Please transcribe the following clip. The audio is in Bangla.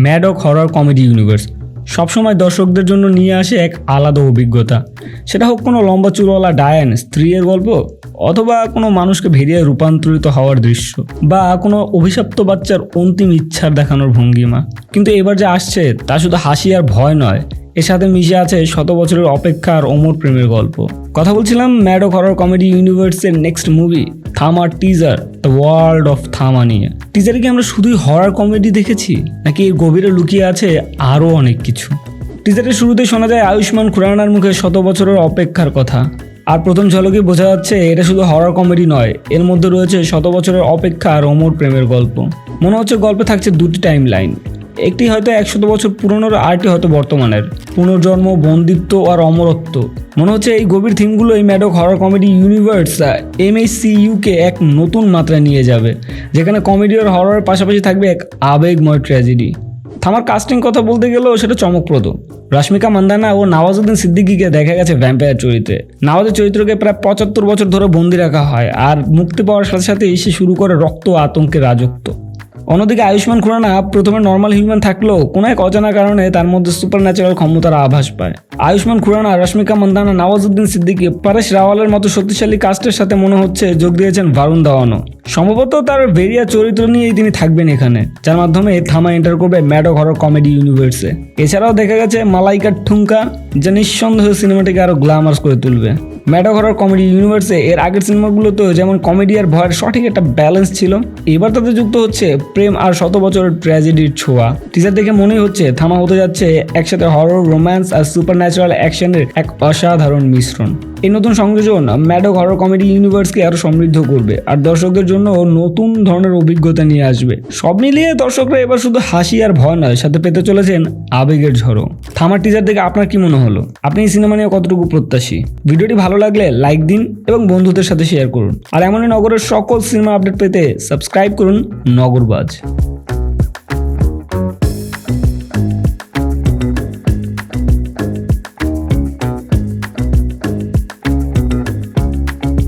ম্যাডক হরর কমেডি ইউনিভার্স সবসময় দর্শকদের জন্য নিয়ে আসে এক আলাদা অভিজ্ঞতা। সেটা হোক কোনো লম্বা চুলওয়ালা ডায়ান স্ত্রীর গল্প, অথবা কোনো মানুষকে ভেরিয়ে রূপান্তরিত হওয়ার দৃশ্য, বা কোনো অভিশপ্ত বাচ্চার অন্তিম ইচ্ছার দেখানোর ভঙ্গিমা। কিন্তু এবার যে আসছে তা শুধু হাসি আর ভয় নয়, এর সাথে মিশে আছে শত বছরের অপেক্ষা আর অমর প্রেমের গল্প। কথা বলছিলাম ম্যাডক হরর কমেডি ইউনিভার্সের নেক্সট মুভি থামার টিজার দ্য ওয়ার্ল্ড অফ থামা নিয়ে। টিজারে কি আমরা শুধুই হরর কমেডি দেখেছি, নাকি এর গভীরে লুকিয়ে আছে আরও অনেক কিছু? টিজারের শুরুতেই শোনা যায় আয়ুষ্মান খুরানার মুখে শত বছরের অপেক্ষার কথা। আর প্রথম ঝলকে বোঝা যাচ্ছে এটা শুধু হরর কমেডি নয়, এর মধ্যে রয়েছে শত বছরের অপেক্ষা আর অমর প্রেমের গল্প। মনে হচ্ছে গল্পে থাকছে দুটি টাইম লাইন, একটি হয়তো 100 বছর পুরনোর, আরটি হয়তো বর্তমানের। পুনর্জন্ম, বন্দিত্ব আর অমরত্ব। মনে হচ্ছে এই গভীর থিমগুলো এই ম্যাডক হরর কমেডি ইউনিভার্স MHCUকে এক নতুন মাত্রায় নিয়ে যাবে, যেখানে কমেডি আর হররের পাশাপাশি থাকবে এক আবেগময় ট্র্যাজেডি। থামার কাস্টিং কথা বলতে গেলেও সেটা চমকপ্রদ। রাশমিকা মান্দানা ও নওয়াজুদ্দিন সিদ্দিকীকে দেখা গেছে ভ্যাম্পায়ার চরিত্রে। নওয়াজের চরিত্রকে প্রায় 75 বছর ধরে বন্দি রাখা হয়, আর মুক্তি পাওয়ার সাথে সাথে সে শুরু করে রক্ত আতঙ্কের রাজত্ব। অন্যদিকে আয়ুষ্মান খুরানা প্রথমে নর্মাল হিউম্যান থাকলেও কোনো এক অজানা কারণে তার মধ্যে সুপার ন্যাচারাল ক্ষমতার আভাস পায়। আয়ুষ্মান খুরানা, রাশমিকা মান্দানা, নওয়াজুদ্দিন সিদ্দিকী, পরেশ রাওয়ালের মতো শক্তিশালী কাস্টের সাথে মনে হচ্ছে যোগ দিয়েছেন ভারুণ ধাওয়ানও। সম্ভবত তার ভেরিয়া চরিত্র নিয়েই তিনি থাকবেন এখানে, যার মাধ্যমে থামা এন্টার করবে ম্যাডক হরর কমেডি ইউনিভার্সে। এছাড়াও দেখা গেছে মালাইকা ঠুঙ্কা, যা নিঃসন্দেহ সিনেমাটিকে আরও গ্ল্যামারাস করে তুলবে। ম্যাডক হরর কমেডি ইউনিভার্সে এর আগের সিনেমাগুলোতেও যেমন কমেডি আর ভয়ের সঠিক একটা ব্যালেন্স ছিল, এবার তাতে যুক্ত হচ্ছে প্রেম আর শত বছরের ট্র্যাজেডির ছোঁয়া। টিজার দেখে মনেই হচ্ছে থামা হতে যাচ্ছে একসাথে হরর, রোম্যান্স আর সুপার ন্যাচারাল অ্যাকশনের এক অসাধারণ মিশ্রণ। এই নতুন সংযোজন ম্যাডক হরর কমেডি ইউনিভার্সকে আরও সমৃদ্ধ করবে আর দর্শকদের জন্য নতুন ধরনের অভিজ্ঞতা নিয়ে আসবে। সব মিলিয়ে দর্শকরা এবার শুধু হাসি আর ভয় নয়, সাথে পেতে চলেছেন আবেগের ঝড়ো। থামার টিজার দেখে আপনার কি মনে হলো? আপনি এই সিনেমা নিয়ে কতটুকু প্রত্যাশী? ভিডিওটি ভালো লাগলে লাইক দিন এবং বন্ধুদের সাথে শেয়ার করুন। আর এমনই নগরের সকল সিনেমা আপডেট পেতে সাবস্ক্রাইব করুন নগরবাজ।